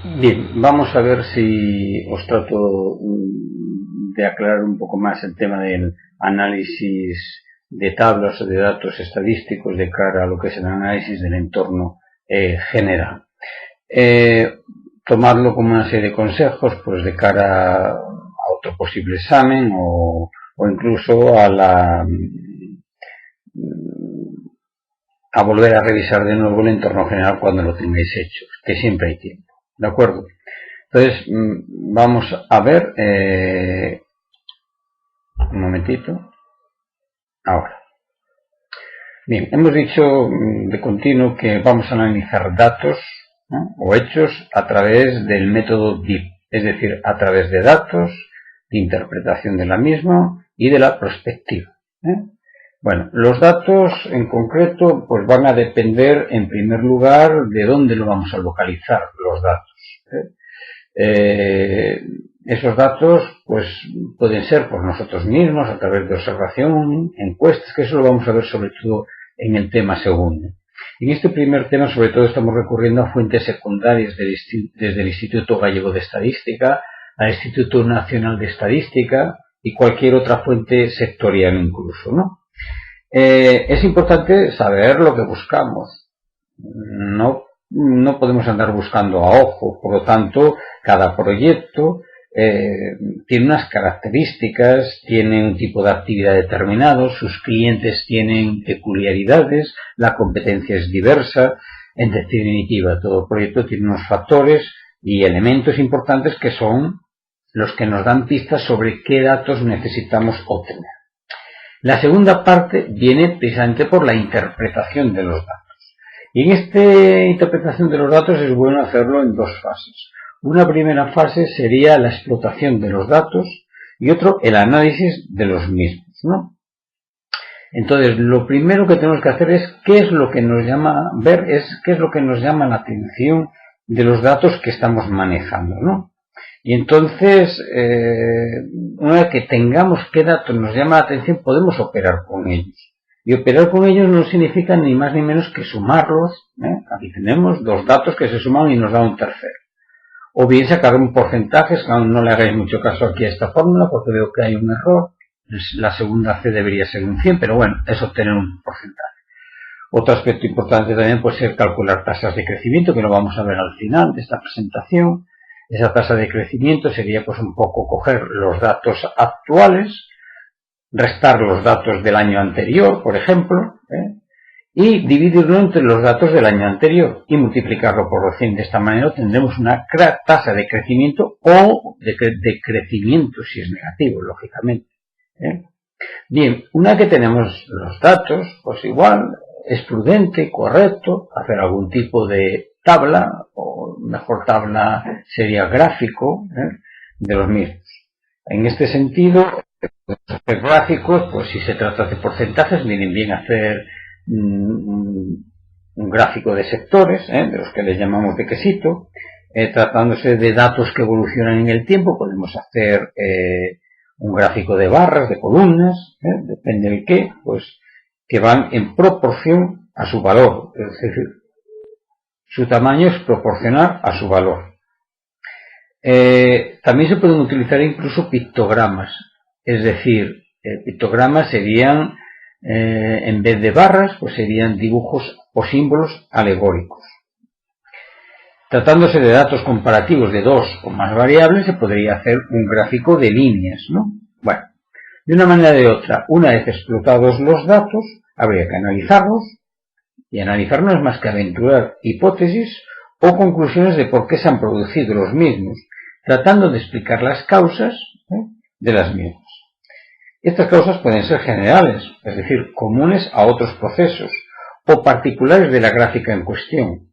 Bien, vamos a ver si os trato de aclarar un poco más el tema del análisis de tablas o de datos estadísticos de cara a lo que es el análisis del entorno general. Tomarlo como una serie de consejos pues de cara a otro posible examen o incluso a volver a revisar de nuevo el entorno general cuando lo tengáis hecho, que siempre hay tiempo. ¿De acuerdo? Entonces, vamos a ver, un momentito, ahora. Bien, hemos dicho de continuo que vamos a analizar datos, ¿no?, o hechos a través del método DIP, es decir, a través de datos, de interpretación de la misma y de la prospectiva. Bueno, los datos en concreto pues van a depender en primer lugar de dónde lo vamos a localizar los datos. Esos datos pues pueden ser por nosotros mismos a través de observación, encuestas, que eso lo vamos a ver sobre todo en el tema segundo. En este primer tema sobre todo estamos recurriendo a fuentes secundarias desde el Instituto Gallego de Estadística, al Instituto Nacional de Estadística y cualquier otra fuente sectorial incluso, ¿no? Es importante saber lo que buscamos. No podemos andar buscando a ojo, por lo tanto, cada proyecto tiene unas características, tiene un tipo de actividad determinado, sus clientes tienen peculiaridades, la competencia es diversa, en definitiva, todo proyecto tiene unos factores y elementos importantes que son los que nos dan pistas sobre qué datos necesitamos obtener. La segunda parte viene precisamente por la interpretación de los datos. Y en esta interpretación de los datos es bueno hacerlo en dos fases. Una primera fase sería la explotación de los datos y otro el análisis de los mismos, ¿no? Entonces, lo primero que tenemos que hacer es qué es lo que nos llama la atención de los datos que estamos manejando, ¿no? Y entonces, una vez que tengamos qué datos nos llama la atención, podemos operar con ellos. Y operar con ellos no significa ni más ni menos que sumarlos. Aquí tenemos dos datos que se suman y nos da un tercero. O bien sacar un porcentaje, no le hagáis mucho caso aquí a esta fórmula porque veo que hay un error. La segunda C debería ser un 100, pero bueno, es obtener un porcentaje. Otro aspecto importante también puede ser calcular tasas de crecimiento, que lo vamos a ver al final de esta presentación. Esa tasa de crecimiento sería pues un poco coger los datos actuales, restar los datos del año anterior, por ejemplo, y dividirlo entre los datos del año anterior y multiplicarlo por 100. De esta manera tendremos una tasa de crecimiento o de crecimiento si es negativo, lógicamente. Bien, una que tenemos los datos, pues igual es prudente, correcto, hacer algún tipo de tabla, o mejor tabla sería gráfico, de los mismos. En este sentido, los gráficos, pues si se trata de porcentajes, vienen bien hacer un gráfico de sectores, de los que les llamamos de quesito. Tratándose de datos que evolucionan en el tiempo, podemos hacer un gráfico de barras, de columnas, depende de qué, pues que van en proporción a su valor, es decir, su tamaño es proporcional a su valor. También se pueden utilizar incluso pictogramas, es decir, pictogramas serían, en vez de barras, pues serían dibujos o símbolos alegóricos. Tratándose de datos comparativos de dos o más variables, se podría hacer un gráfico de líneas, ¿no? Bueno, de una manera o de otra, una vez explotados los datos, habría que analizarlos, y analizar no es más que aventurar hipótesis o conclusiones de por qué se han producido los mismos, tratando de explicar las causas de las mismas. Estas causas pueden ser generales, es decir, comunes a otros procesos, o particulares de la gráfica en cuestión.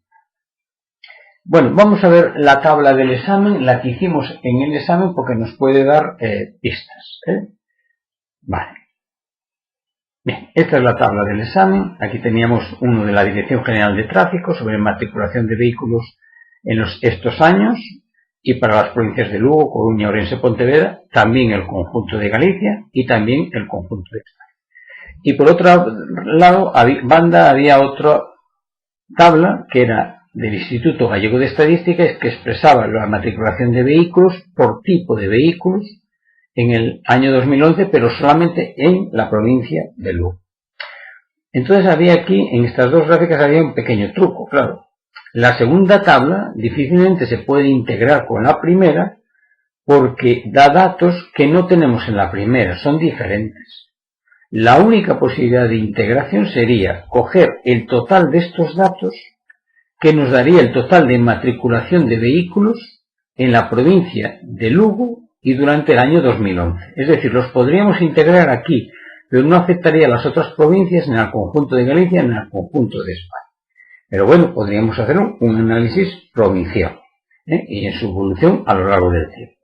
Bueno, vamos a ver la tabla del examen, la que hicimos en el examen, porque nos puede dar pistas. Vale. Bien, esta es la tabla del examen. Aquí teníamos uno de la Dirección General de Tráfico sobre matriculación de vehículos en estos años y para las provincias de Lugo, Coruña, Ourense, Pontevedra, también el conjunto de Galicia y también el conjunto de España. Y por otro lado, había otra tabla que era del Instituto Gallego de Estadística es que expresaba la matriculación de vehículos por tipo de vehículos en el año 2011, pero solamente en la provincia de Lugo. Entonces había aquí, en estas dos gráficas había un pequeño truco, claro. La segunda tabla difícilmente se puede integrar con la primera porque da datos que no tenemos en la primera, son diferentes. La única posibilidad de integración sería coger el total de estos datos, que nos daría el total de matriculación de vehículos en la provincia de Lugo y durante el año 2011. Es decir, los podríamos integrar aquí, pero no afectaría a las otras provincias, ni al conjunto de Galicia, ni al conjunto de España. Pero bueno, podríamos hacer un análisis provincial, y en su evolución a lo largo del tiempo.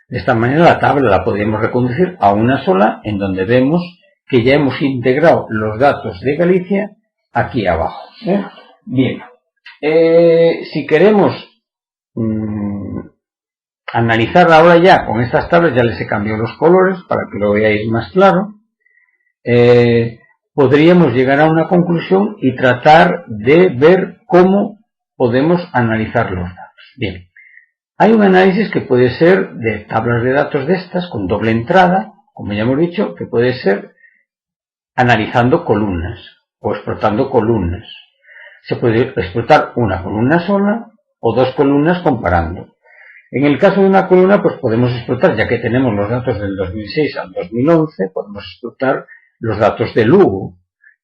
De esta manera la tabla la podríamos reconducir a una sola, en donde vemos que ya hemos integrado los datos de Galicia aquí abajo. Bien, si queremos analizar ahora ya con estas tablas, ya les he cambiado los colores para que lo veáis más claro, podríamos llegar a una conclusión y tratar de ver cómo podemos analizar los datos. Bien, hay un análisis que puede ser de tablas de datos de estas con doble entrada, como ya hemos dicho, que puede ser analizando columnas o explotando columnas. Se puede explotar una columna sola o dos columnas comparando. En el caso de una columna, pues podemos explotar, ya que tenemos los datos del 2006 al 2011, podemos explotar los datos de Lugo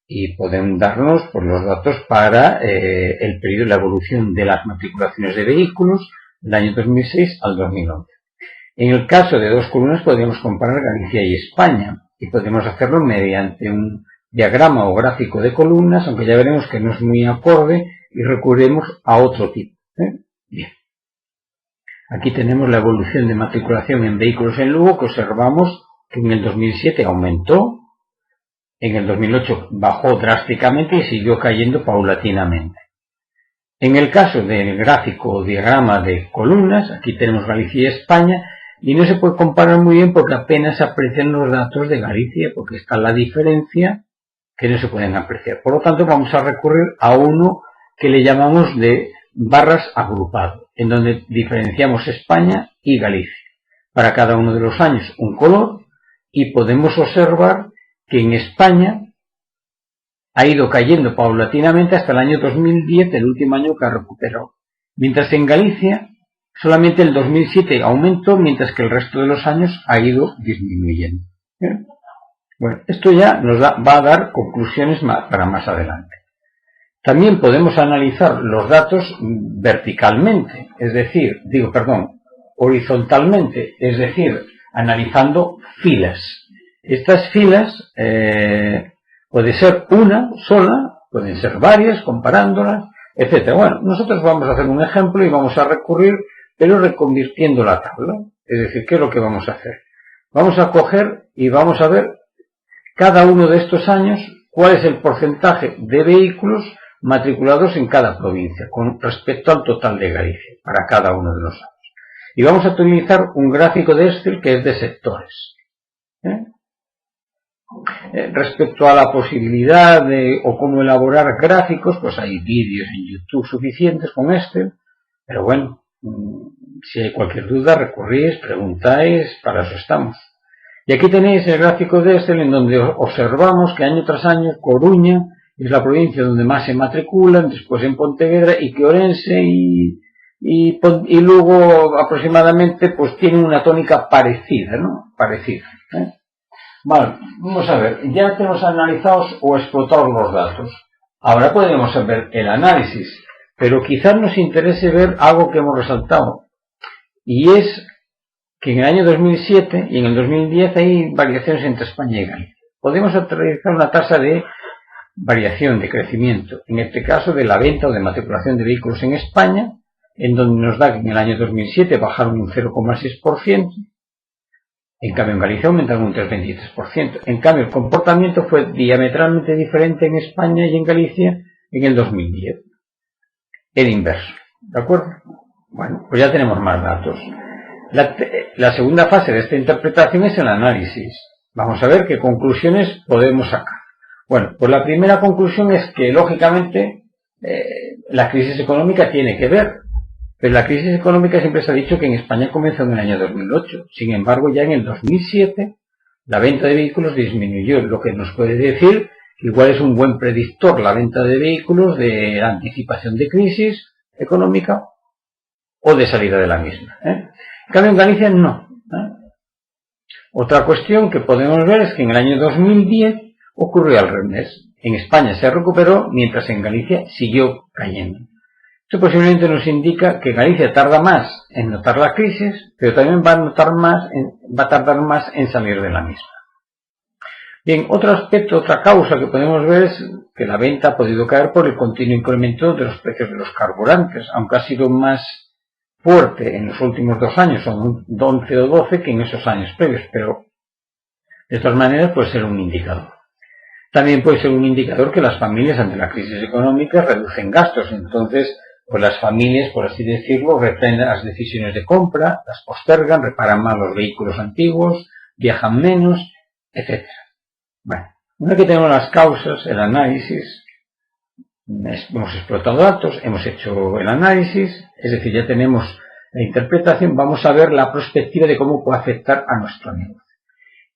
y pueden darnos pues, los datos para el periodo de la evolución de las matriculaciones de vehículos del año 2006 al 2011. En el caso de dos columnas podríamos comparar Galicia y España y podemos hacerlo mediante un diagrama o gráfico de columnas, aunque ya veremos que no es muy acorde y recurriremos a otro tipo. Bien. Aquí tenemos la evolución de matriculación en vehículos en Lugo, que observamos que en el 2007 aumentó, en el 2008 bajó drásticamente y siguió cayendo paulatinamente. En el caso del gráfico o diagrama de columnas, aquí tenemos Galicia y España, y no se puede comparar muy bien porque apenas se aprecian los datos de Galicia, porque está la diferencia que no se pueden apreciar. Por lo tanto, vamos a recurrir a uno que le llamamos de barras agrupado, en donde diferenciamos España y Galicia. Para cada uno de los años un color, y podemos observar que en España ha ido cayendo paulatinamente hasta el año 2010, el último año que ha recuperado. Mientras en Galicia solamente el 2007 aumentó, mientras que el resto de los años ha ido disminuyendo. Bueno, esto ya nos va a dar conclusiones para más adelante. También podemos analizar los datos verticalmente, horizontalmente, es decir, analizando filas. Estas filas puede ser una sola, pueden ser varias, comparándolas, etc. Bueno, nosotros vamos a hacer un ejemplo y vamos a recurrir, pero reconvirtiendo la tabla. Es decir, ¿qué es lo que vamos a hacer? Vamos a coger y vamos a ver cada uno de estos años cuál es el porcentaje de vehículos matriculados en cada provincia con respecto al total de Galicia para cada uno de los años. Y vamos a utilizar un gráfico de Excel que es de sectores. Respecto a la posibilidad de o cómo elaborar gráficos, pues hay vídeos en YouTube suficientes con Excel, pero bueno, si hay cualquier duda recurrís, preguntáis, para eso estamos. Y aquí tenéis el gráfico de Excel en donde observamos que año tras año Coruña es la provincia donde más se matriculan, después en Pontevedra y que Ourense y Lugo aproximadamente pues tienen una tónica parecida, ¿no? Vale, vamos a ver, ya tenemos analizados o explotados los datos. Ahora podemos ver el análisis, pero quizás nos interese ver algo que hemos resaltado, y es que en el año 2007 y en el 2010 hay variaciones entre España y Galicia. Podemos realizar una tasa de variación, de crecimiento, en este caso de la venta o de matriculación de vehículos en España, en donde nos da que en el año 2007 bajaron un 0,6%, en cambio en Galicia aumentaron un 3,23%. En cambio el comportamiento fue diametralmente diferente en España y en Galicia en el 2010. El inverso, ¿de acuerdo? Bueno, pues ya tenemos más datos. La segunda fase de esta interpretación es el análisis. Vamos a ver qué conclusiones podemos sacar. Bueno, pues la primera conclusión es que, lógicamente, la crisis económica tiene que ver, pero la crisis económica siempre se ha dicho que en España comenzó en el año 2008. Sin embargo, ya en el 2007 la venta de vehículos disminuyó, lo que nos puede decir que igual es un buen predictor la venta de vehículos de la anticipación de crisis económica o de salida de la misma. En cambio, en Galicia no. Otra cuestión que podemos ver es que en el año 2010 ocurrió al revés. En España se recuperó, mientras en Galicia siguió cayendo. Esto posiblemente nos indica que Galicia tarda más en notar la crisis, pero también va a tardar más en salir de la misma. Bien, otro aspecto, otra causa que podemos ver es que la venta ha podido caer por el continuo incremento de los precios de los carburantes, aunque ha sido más fuerte en los últimos 2 años, son 11 o 12 que en esos años previos, pero de todas maneras puede ser un indicador. También puede ser un indicador que las familias ante la crisis económica reducen gastos, entonces pues las familias, por así decirlo, refrenan las decisiones de compra, las postergan, reparan más los vehículos antiguos, viajan menos, etc. Bueno, una vez que tenemos las causas, el análisis, hemos explotado datos, hemos hecho el análisis, es decir, ya tenemos la interpretación, vamos a ver la perspectiva de cómo puede afectar a nuestro negocio.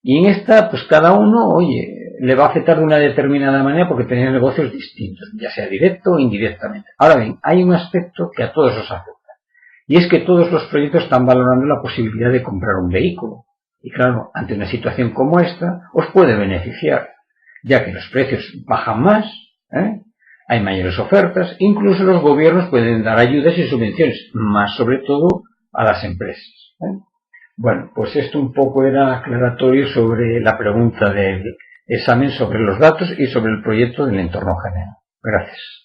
Y en esta, pues cada uno, oye, le va a afectar de una determinada manera porque tiene negocios distintos, ya sea directo o indirectamente. Ahora bien, hay un aspecto que a todos os afecta, y es que todos los proyectos están valorando la posibilidad de comprar un vehículo. Y claro, ante una situación como esta, os puede beneficiar, ya que los precios bajan más, hay mayores ofertas, incluso los gobiernos pueden dar ayudas y subvenciones, más sobre todo a las empresas. Bueno, pues esto un poco era aclaratorio sobre la pregunta del examen sobre los datos y sobre el proyecto del entorno general. Gracias.